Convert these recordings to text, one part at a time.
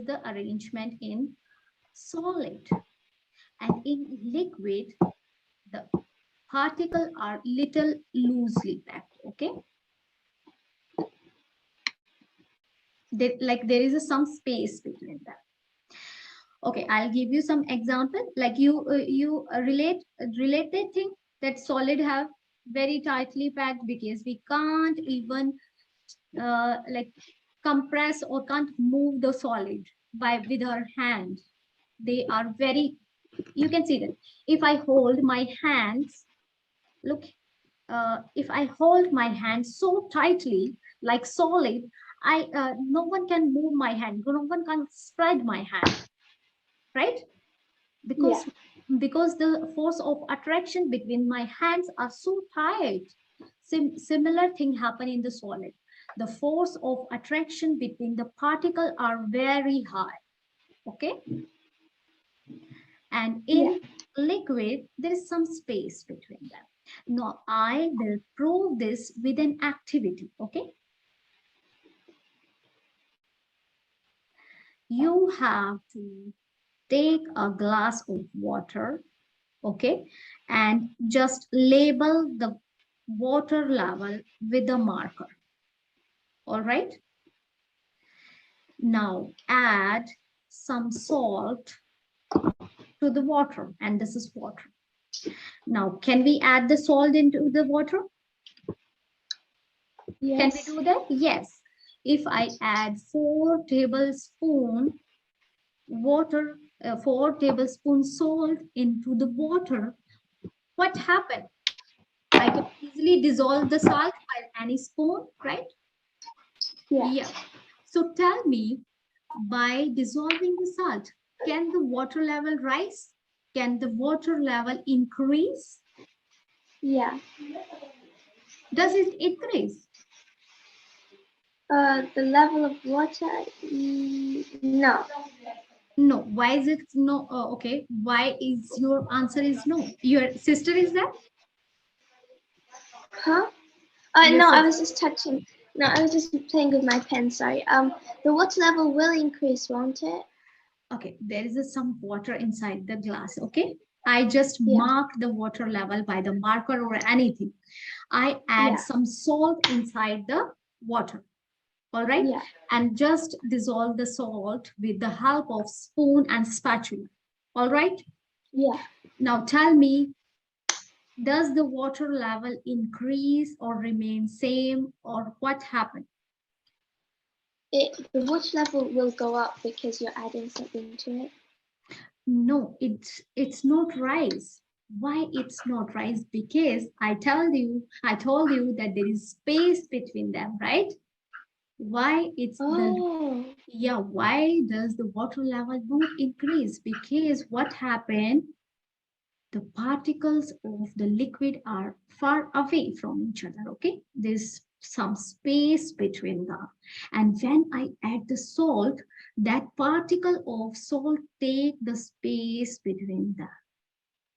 the arrangement in solid. And in liquid, the particles are little loosely packed, okay? There is some space between them. Okay, I'll give you some example. Like you relate the thing that solid have very tightly packed, because we can't even like compress or can't move the solid with our hand. They are very, you can see that if I hold my hands, look, if I hold my hand so tightly like solid, no one can move my hand, no one can spread my hand, right? because because the force of attraction between my hands are so tight. Similar thing happen in the solid. The force of attraction between the particle are very high, okay? And in liquid there is some space between them. Now I will prove this with an activity, okay? You have to take a glass of water, okay, and just label the water level with a marker. All right. Now add some salt to the water, and this is water. Now, can we add the salt into the water? Yes. Can we do that? Yes. If I add 4 tablespoons water, 4 tablespoons salt into the water, what happened? I can easily dissolve the salt by any spoon, right? Yeah. So tell me, by dissolving the salt, can the water level rise? Can the water level increase? Yeah. Does it increase? The level of water, no. No. Why is it no? Okay. Why is your answer is no? Your sister is that? Huh? No, I was just touching. No, I was just playing with my pen. Sorry. The water level will increase, won't it? Okay. There is some water inside the glass. Okay. I just mark the water level by the marker or anything. I add some salt inside the water. All right. Yeah. And just dissolve the salt with the help of spoon and spatula. All right. Yeah. Now tell me, does the water level increase or remain same, or what happened? The water level will go up because you're adding something to it. No, it's not rise. Why it's not rise? Because I told you that there is space between them, right? Why it's why does the water level not increase? Because what happened? The particles of the liquid are far away from each other, okay? There's some space between them. And when I add the salt, that particle of salt take the space between them.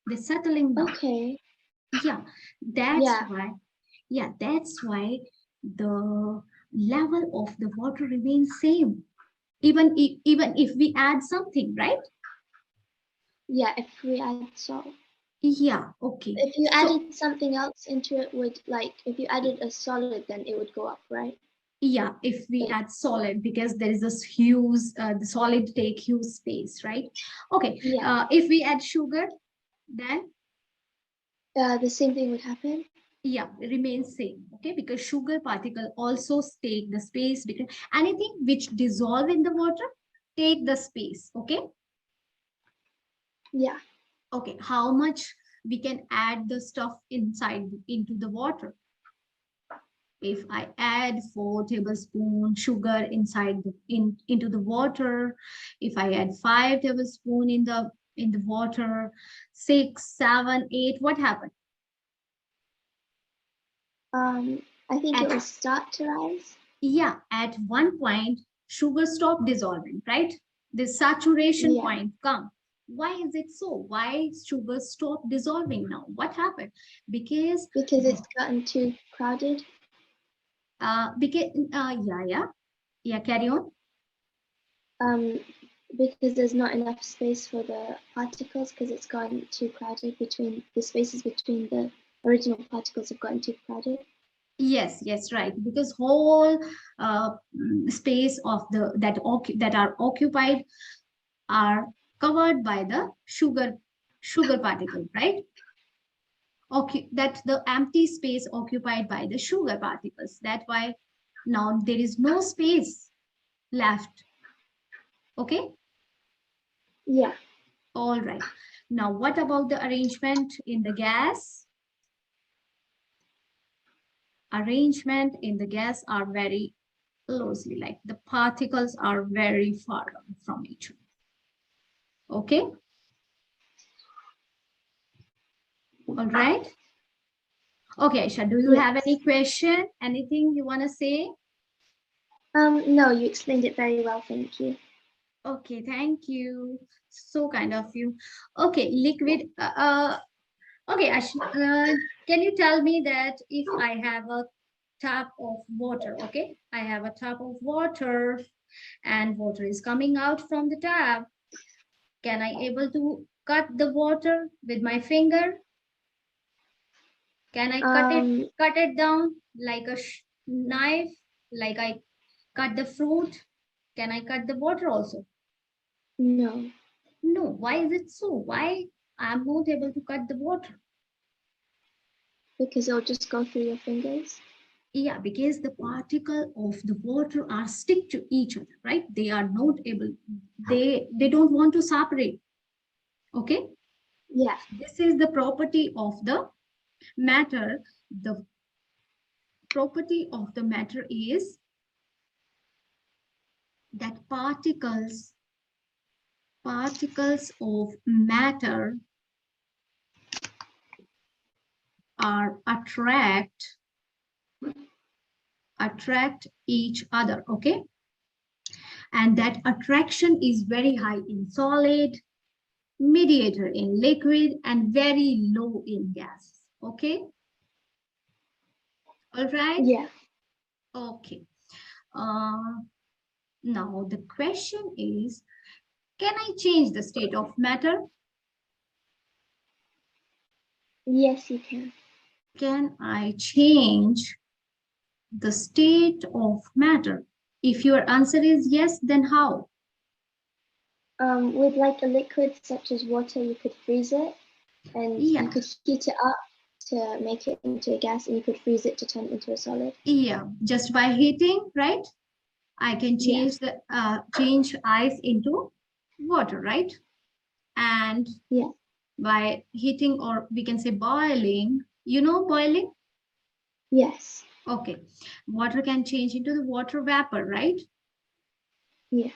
They're settling down. Okay. Yeah, that's why the level of the water remains same. Even if we add something, right? Yeah, if we add salt. Yeah, okay. If you added something else into it, if you added a solid, then it would go up, right? Yeah, if we add solid, because there is this huge, the solid take huge space, right? Okay. Yeah. If we add sugar, then? The same thing would happen. Yeah, it remains same, okay? Because sugar particle also take the space, because anything which dissolve in the water, take the space, okay? Yeah. Okay, how much we can add the stuff inside into the water? If I add 4 tablespoons sugar inside into the water, if I add 5 tablespoons in the water, 6, 7, 8, what happened? I think it will start to rise. Yeah, at one point, sugar stopped dissolving, right? The saturation point come. Why is it so? Why sugar stop dissolving now? What happened? Because it's gotten too crowded. Carry on. Because there's not enough space for the particles, because it's gotten too crowded between the spaces between the original particles have gotten too crowded. Yes, yes, right. Because whole space of the that are occupied are covered by the sugar particle, right? That's the empty space occupied by the sugar particles. That's why now there is no space left. Okay. Yeah. All right. Now, what about the arrangement in the gas? Arrangement in the gas are very closely, like the particles are very far from each other. Okay. All right. Okay, Aisha, do you have Yes. any question? Anything you want to say? No, you explained it very well, thank you. Okay, thank you. So kind of you. Okay, liquid. Okay, can you tell me that if I have a tap of water, okay? I have a tap of water and water is coming out from the tap. Can I able to cut the water with my finger? Can I cut it down like a knife, like I cut the fruit? Can I cut the water also? No. No. Why is it so? Why I'm not able to cut the water? Because it'll just go through your fingers. Yeah, because the particle of the water are stick to each other, right? They are not able, they don't want to separate. Okay. Yeah. This is the property of the matter. The property of the matter is that particles of matter are attract each other. Okay. And that attraction is very high in solid, mediator in liquid, and very low in gas. Okay. All right. Yeah. Okay. Now the question is, can I change the state of matter? Yes, you can. Can I change the state of matter? If your answer is yes, then how? With like a liquid such as water, you could freeze it, and Yeah. you could heat it up to make it into a gas, and you could freeze it to turn it into a solid. Yeah, just by heating, right? I can change the change ice into water, right? And yeah, by heating, or we can say boiling. You know boiling? yes, Okay. Water can change into the water vapor, right? yeah,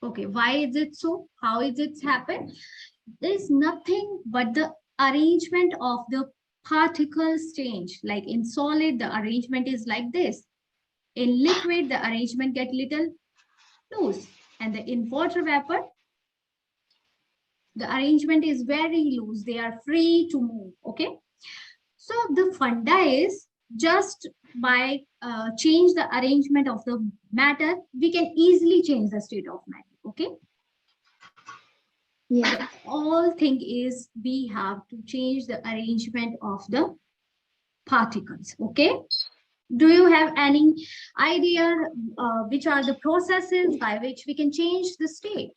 Okay. Why is it so? How is it happen? There is nothing but the arrangement of the particles change. Like in solid, the arrangement is like this. In liquid, the arrangement get little loose. And in water vapor, the arrangement is very loose. They are free to move. Okay. So the funda is just by change the arrangement of the matter, we can easily change the state of matter. Okay. yeah. The all thing is we have to change the arrangement of the particles. Okay. Do you have any idea which are the processes by which we can change the state?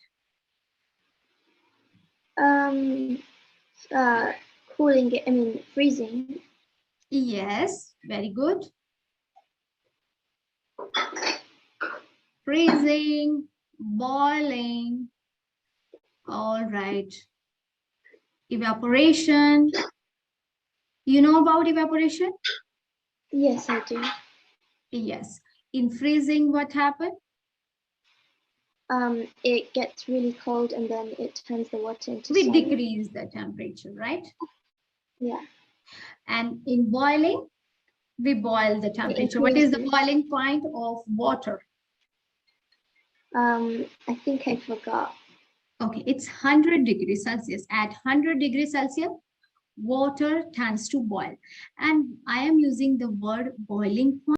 Um, uh, cooling it. I mean, freezing. Yes, very good. Freezing, boiling. All right. Evaporation. You know about evaporation? Yes, I do. Yes. In freezing, what happened? It gets really cold, and then it turns the water into We solid. decrease the temperature, right? Yeah. And in boiling, we boil the temperature. What is the boiling point of water? I think I forgot. Okay, it's 100 degrees Celsius. At 100 degrees Celsius, water tends to boil. And I am using the word boiling point